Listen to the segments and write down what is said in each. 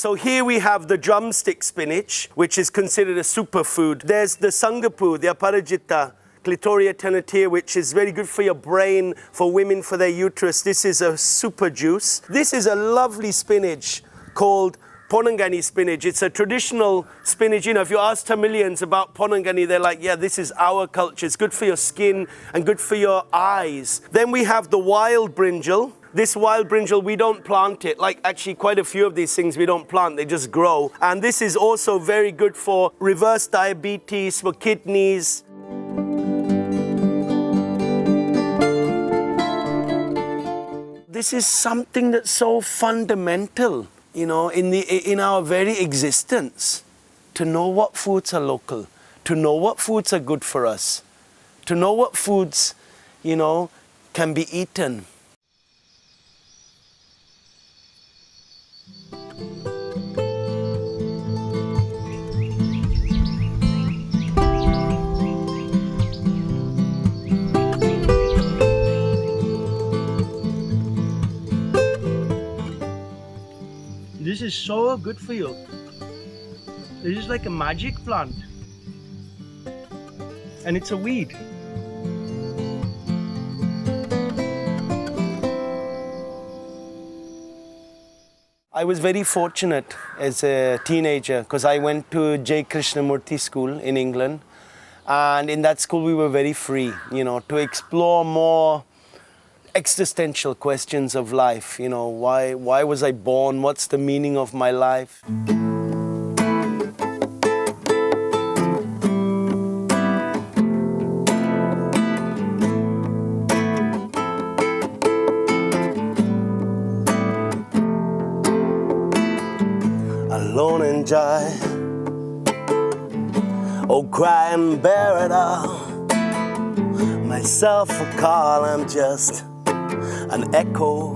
So here we have the drumstick spinach, which is considered a superfood. There's the sangapu, the aparajita, Clitoria tenatia, which is very good for your brain, for women, for their uterus. This is a super juice. This is a lovely spinach called Ponangani spinach. It's a traditional spinach. You know, if you ask Tamilians about Ponangani, they're like, yeah, this is our culture. It's good for your skin and good for your eyes. Then we have the wild brinjal. This wild brinjal, we don't plant it. Like actually quite a few of these things we don't plant, they just grow. And this is also very good for reverse diabetes, for kidneys. This is something that's so fundamental, you know, in our very existence. To know what foods are local, to know what foods are good for us, to know what foods, you know, can be eaten. This is so good for you. This is like a magic plant. And it's a weed. I was very fortunate as a teenager because I went to J. Krishnamurti School in England. And in that school we were very free, you know, to explore more existential questions of life, you know, why was I born? What's the meaning of my life? Alone and dry, oh, cry and bear it all. Myself a call, I'm just an echo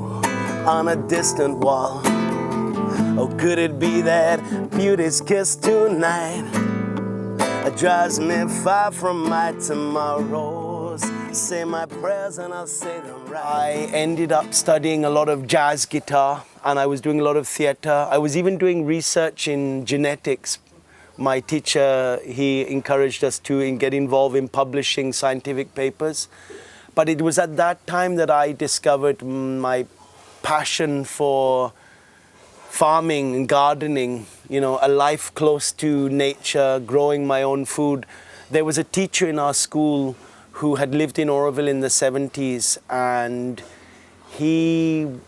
on a distant wall. Oh, could it be that beauty's kiss tonight drives me far from my tomorrows? Say my prayers and I'll say them right. I ended up studying a lot of jazz guitar and I was doing a lot of theater. I was even doing research in genetics. My teacher, he encouraged us to get involved in publishing scientific papers. But it was at that time that I discovered my passion for farming and gardening, you know, a life close to nature, growing my own food. There was a teacher in our school who had lived in Oroville in the 70s, and he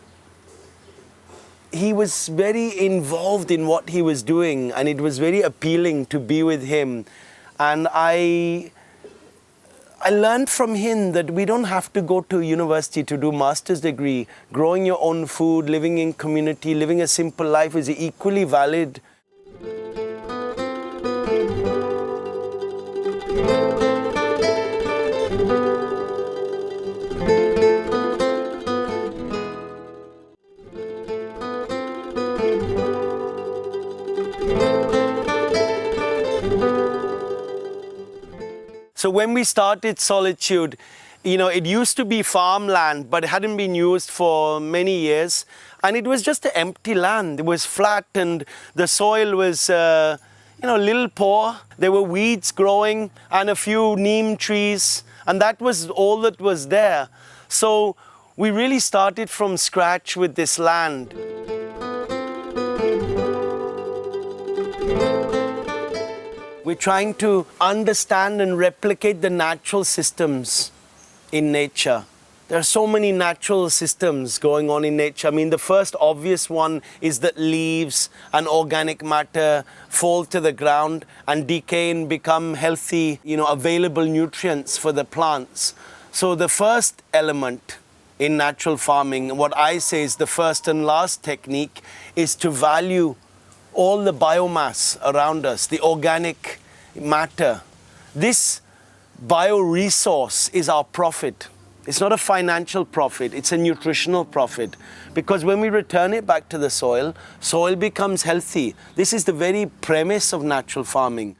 was very involved in what he was doing, and it was very appealing to be with him. And I learned from him that we don't have to go to university to do master's degree. Growing your own food, living in community, living a simple life is equally valid. So when we started Solitude, you know, it used to be farmland, but it hadn't been used for many years. And it was just an empty land. It was flat and the soil was, you know, a little poor. There were weeds growing and a few neem trees. And that was all that was there. So we really started from scratch with this land. We're trying to understand and replicate the natural systems in nature. There are so many natural systems going on in nature. I mean, the first obvious one is that leaves and organic matter fall to the ground and decay and become healthy, you know, available nutrients for the plants. So the first element in natural farming, what I say is the first and last technique, is to value all the biomass around us, the organic matter. This bioresource is our profit. It's not a financial profit, it's a nutritional profit. Because when we return it back to the soil, soil becomes healthy. This is the very premise of natural farming.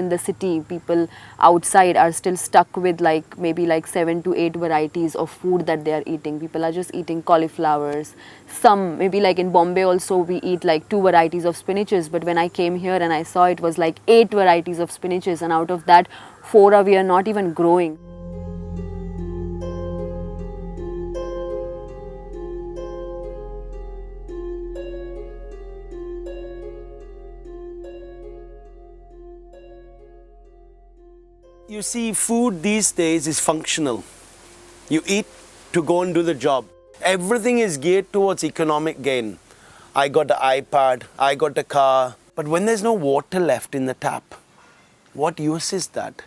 in the city, people outside are still stuck with like maybe like 7 to 8 varieties of food that they are eating. People are just eating cauliflowers. Some, maybe like in Bombay also, we eat like 2 varieties of spinaches, but when I came here and I saw, it was like 8 varieties of spinaches, and out of that 4 we are not even growing. You see, food these days is functional. You eat to go and do the job. Everything is geared towards economic gain. I got the iPad, I got the car. But when there's no water left in the tap, what use is that?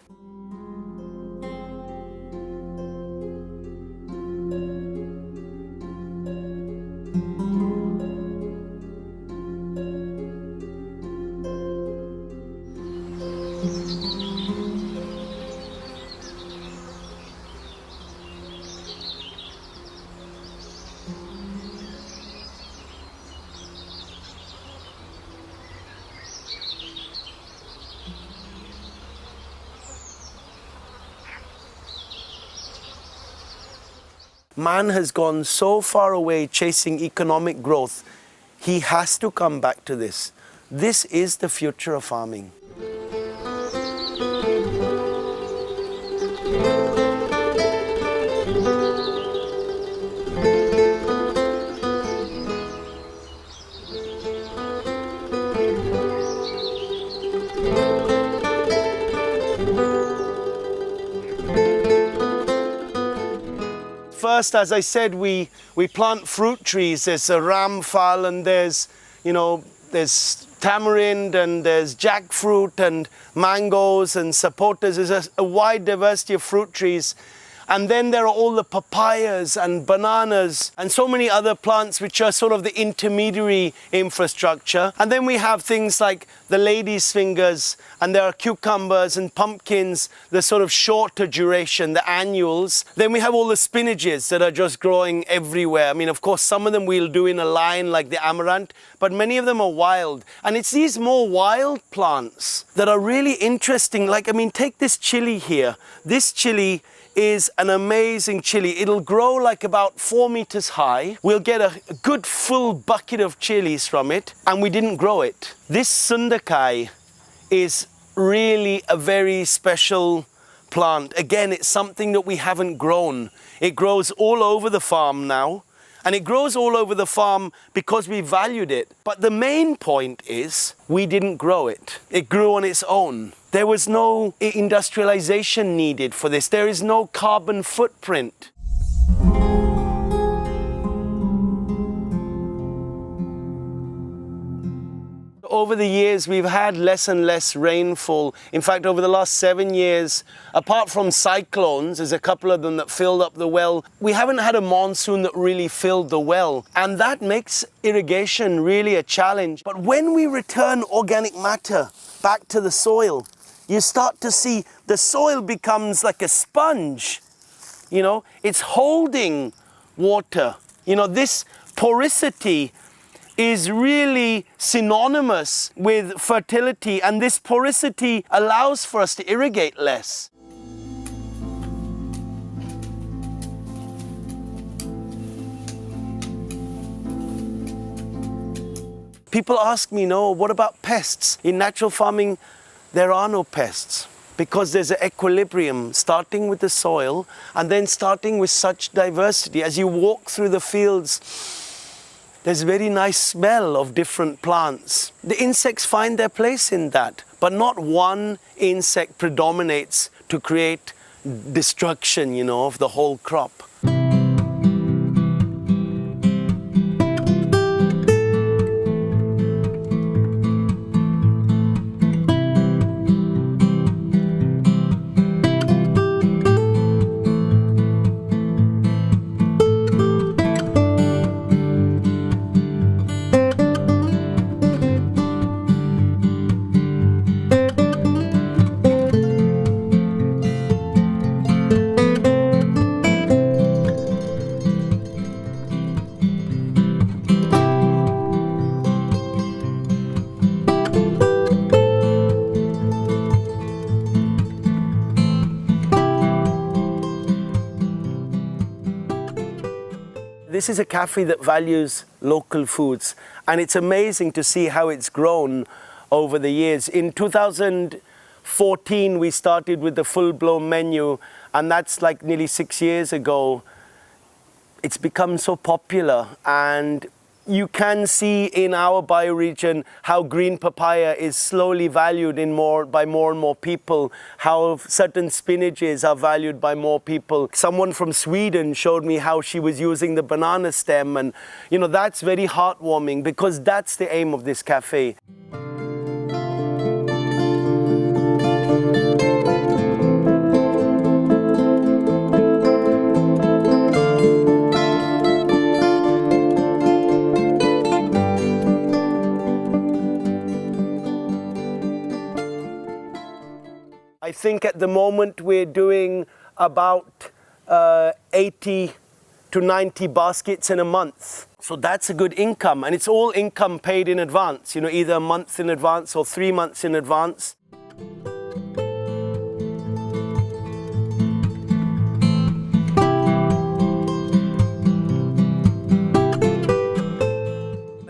Man has gone so far away chasing economic growth, he has to come back to this. This is the future of farming. First, as I said, we plant fruit trees. There's a ramphal, and there's tamarind, and there's jackfruit, and mangoes, and sapotas. There's a wide diversity of fruit trees. And then there are all the papayas and bananas and so many other plants which are sort of the intermediary infrastructure. And then we have things like the lady's fingers, and there are cucumbers and pumpkins, the sort of shorter duration, the annuals. Then we have all the spinaches that are just growing everywhere. I mean, of course, some of them we'll do in a line like the amaranth, but many of them are wild. And it's these more wild plants that are really interesting. Like, I mean, take this chili here. This chili is an amazing chili. It'll grow like about 4 meters high. We'll get a good full bucket of chilies from it, and we didn't grow it. This sundakai is really a very special plant. Again, it's something that we haven't grown. It grows all over the farm now, and it grows all over the farm because we valued it. But the main point is we didn't grow it. It grew on its own. There was no industrialization needed for this. There is no carbon footprint. Over the years, we've had less and less rainfall. In fact, over the last 7 years, apart from cyclones, there's a couple of them that filled up the well, we haven't had a monsoon that really filled the well. And that makes irrigation really a challenge. But when we return organic matter back to the soil, you start to see the soil becomes like a sponge. You know, it's holding water. You know, this porosity is really synonymous with fertility, and this porosity allows for us to irrigate less. People ask me, no, what about pests? In natural farming, there are no pests, because there's an equilibrium starting with the soil and then starting with such diversity. As you walk through the fields, there's a very nice smell of different plants. The insects find their place in that, but not one insect predominates to create destruction, you know, of the whole crop. This is a cafe that values local foods, and it's amazing to see how it's grown over the years. In 2014, we started with the full-blown menu, and that's like nearly 6 years ago. It's become so popular, and you can see in our bioregion how green papaya is slowly valued by more and more people, how certain spinaches are valued by more people. Someone from Sweden showed me how she was using the banana stem, and you know, that's very heartwarming because that's the aim of this cafe. I think at the moment we're doing about 80 to 90 baskets in a month. So that's a good income, and it's all income paid in advance, you know, either a month in advance or 3 months in advance.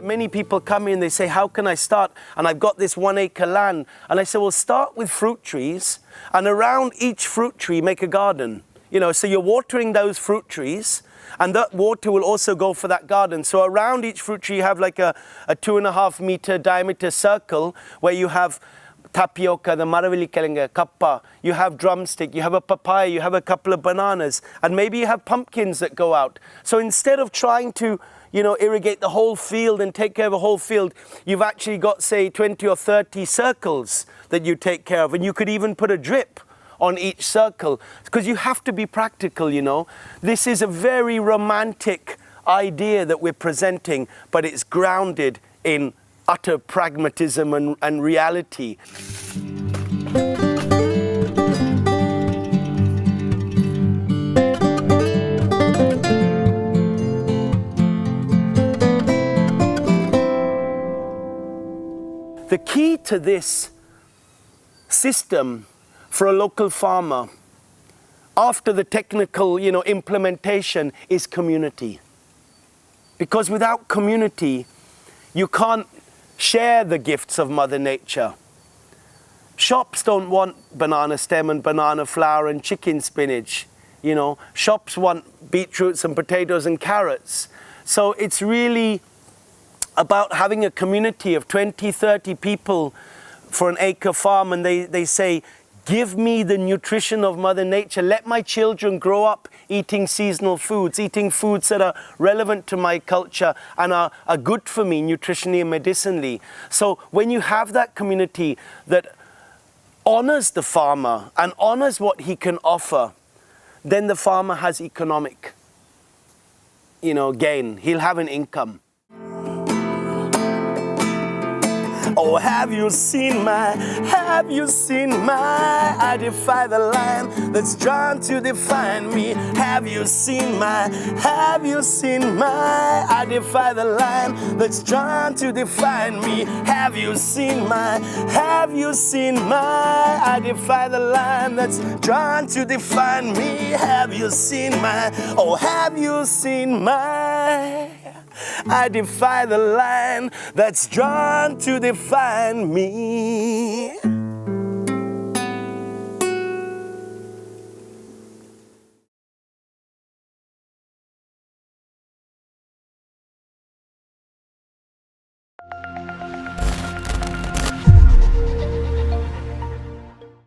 Many people come in, they say, how can I start? And I've got this 1 acre land. And I say, well, start with fruit trees, and around each fruit tree, make a garden. You know, so you're watering those fruit trees, and that water will also go for that garden. So around each fruit tree, you have like a 2.5 meter diameter circle where you have tapioca, the maravillikilinga, kappa, you have drumstick, you have a papaya, you have a couple of bananas, and maybe you have pumpkins that go out. So instead of trying to, you know, irrigate the whole field and take care of a whole field, you've actually got, say, 20 or 30 circles that you take care of. And you could even put a drip on each circle, because you have to be practical, you know. This is a very romantic idea that we're presenting, but it's grounded in utter pragmatism and reality. The key to this system for a local farmer, after the technical, you know, implementation, is community. Because without community, you can't share the gifts of Mother Nature. Shops don't want banana stem and banana flower and chicken spinach. You know, shops want beetroots and potatoes and carrots. So it's really about having a community of 20, 30 people for an acre farm, and they say, give me the nutrition of Mother Nature. Let my children grow up eating seasonal foods, eating foods that are relevant to my culture and are good for me nutritionally and medicinally. So when you have that community that honors the farmer and honors what he can offer, then the farmer has economic, you know, gain. He'll have an income. Oh, have you seen my, I defy the line that's drawn to define me. Have you seen my, I defy the line that's drawn to define me. Have you seen my, I defy the line that's drawn to define me. Have you seen my, oh, have you seen my, I defy the line that's drawn to define me.